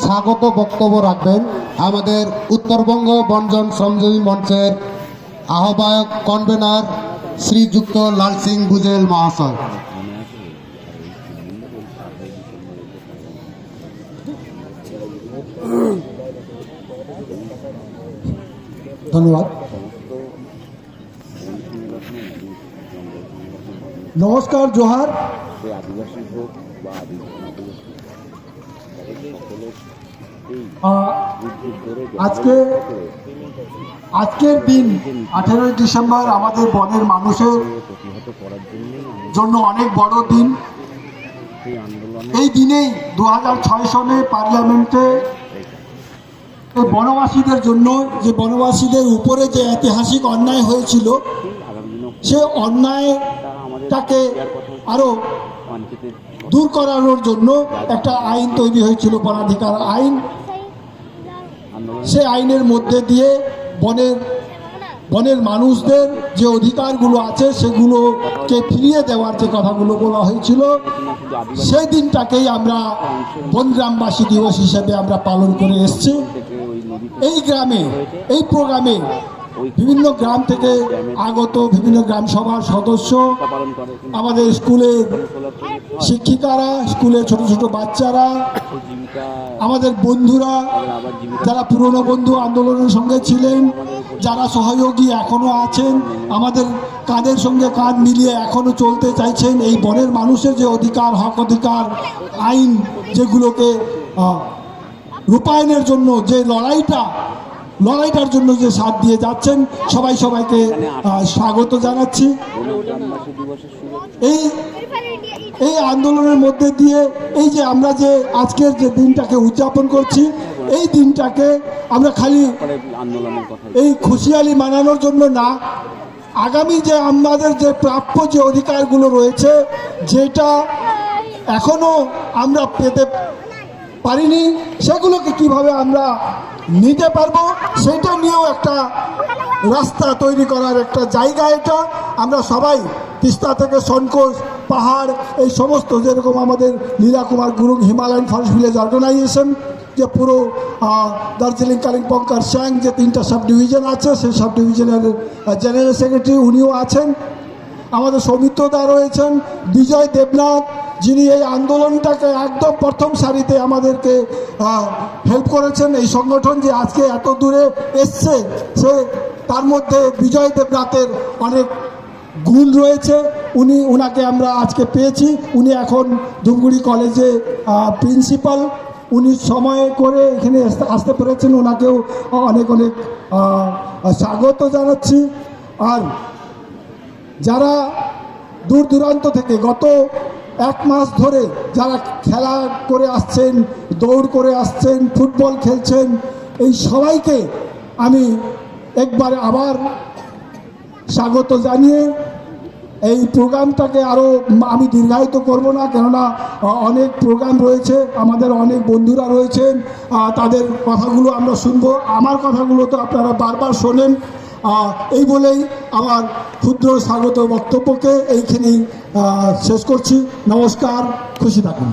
স্বাগত বক্তব্য রাখবেন আমাদের উত্তরবঙ্গ বনজন শ্রমজীবী মঞ্চের আহ্বায়ক কনভেনার শ্রীযুক্ত লাল সিং বুজেল মহাশয়। ধন্যবাদ। নমস্কার, জোহার। আজকের দিন 18 ডিসেম্বর আমাদের বনের মানুষের জন্য অনেক বড় দিন। এই দিনেই 2006 সনে পার্লামেন্টে বনবাসীদের জন্য, যে বনবাসীদের উপরে যে ঐতিহাসিক অন্যায় হয়েছিল, সে অন্যায়টাকে আরো দূর করানোর জন্য একটা আইন তৈরি হয়েছিল, বনাধিকার আইন। সে আইনের মধ্যে দিয়ে বনের মানুষদের যে অধিকারগুলো আছে সেগুলোকে ফিরিয়ে দেওয়ার যে কথাগুলো বলা হয়েছিল, সেই দিনটাকেই আমরা বনগ্রামবাসী দিবস হিসেবে আমরা পালন করে এসেছি। এই গ্রামে, এই প্রোগ্রামে বিভিন্ন গ্রাম থেকে আগত বিভিন্ন গ্রাম সভার সদস্য, আমাদের স্কুলের শিক্ষিকারা, স্কুলের ছোট ছোট বাচ্চারা, আমাদের বন্ধুরা, যারা পুরনো বন্ধু আন্দোলনের সঙ্গে ছিলেন, যারা সহযোগী এখনো আছেন, আমাদের কাঁধের সঙ্গে কাঁধ মিলিয়ে এখনো চলতে চাইছেন, এই বনের মানুষের যে অধিকার, হক অধিকার আইন যেগুলোকে রূপায়ণের জন্য যে লড়াইটার জন্য যে সাথ দিয়ে যাচ্ছেন, সবাইকে স্বাগত জানাচ্ছি। এই আন্দোলনের মধ্যে দিয়ে এই যে আমরা যে আজকের যে দিনটাকে উদযাপন করছি, এই দিনটাকে আমরা খালি এই খুশিয়ালি মানানোর জন্য না, আগামী যে আমাদের যে প্রাপ্য যে অধিকারগুলো রয়েছে, যেটা এখনো আমরা পেতে পারিনি, সেগুলোকে কিভাবে আমরা নিতে পারবো সেটা নিয়েও একটা রাস্তা তৈরি করার একটা জায়গা। এটা আমরা সবাই তিস্তা থেকে সনকোষ পাহাড়, এই সমস্ত, যেরকম আমাদের Leela Kumar Gurung Himalayan forest village organization, যে পুরো দার্জিলিং, কালিম্পং, কার্শিয়াং যে 3টা সাব ডিভিশন আছে, সেই সাব ডিভিশনের জেনারেল সেক্রেটারি উনিও আছেন। আমাদের সৌমিত্রদা রয়েছেন, বিজয় দেবনাথ, যিনি এই আন্দোলনটাকে একদম প্রথম সারিতে আমাদেরকে হেল্প করেছেন। এই সংগঠন যে আজকে এত দূরে এসছে, তার মধ্যে বিজয় দেবনাথের অনেক গুণ রয়েছে। উনাকে আমরা আজকে পেয়েছি। উনি এখন ধূপগুড়ি কলেজে প্রিন্সিপাল। উনি সময় করে এখানে আসতে পেরেছেন, ওনাকেও অনেক স্বাগত জানাচ্ছি। আর যারা দূর দূরান্ত থেকে গত 1 মাস ধরে যারা খেলা করে আসছেন, দৌড় করে আসছেন, ফুটবল খেলছেন, এই সবাইকে আমি একবার আবার স্বাগত জানিয়ে এই প্রোগ্রামটাকে আরও আমি দীর্ঘায়িত করব না, কেননা অনেক প্রোগ্রাম রয়েছে, আমাদের অনেক বন্ধুরা রয়েছেন, তাদের কথাগুলো আমরা শুনবো। আমার কথাগুলো তো আপনারা বারবার শোনেন। এই বলেই আমার ক্ষুদ্র স্বাগত বক্তব্যকে এইখানেই শেষ করছি। নমস্কার, খুশি থাকুন।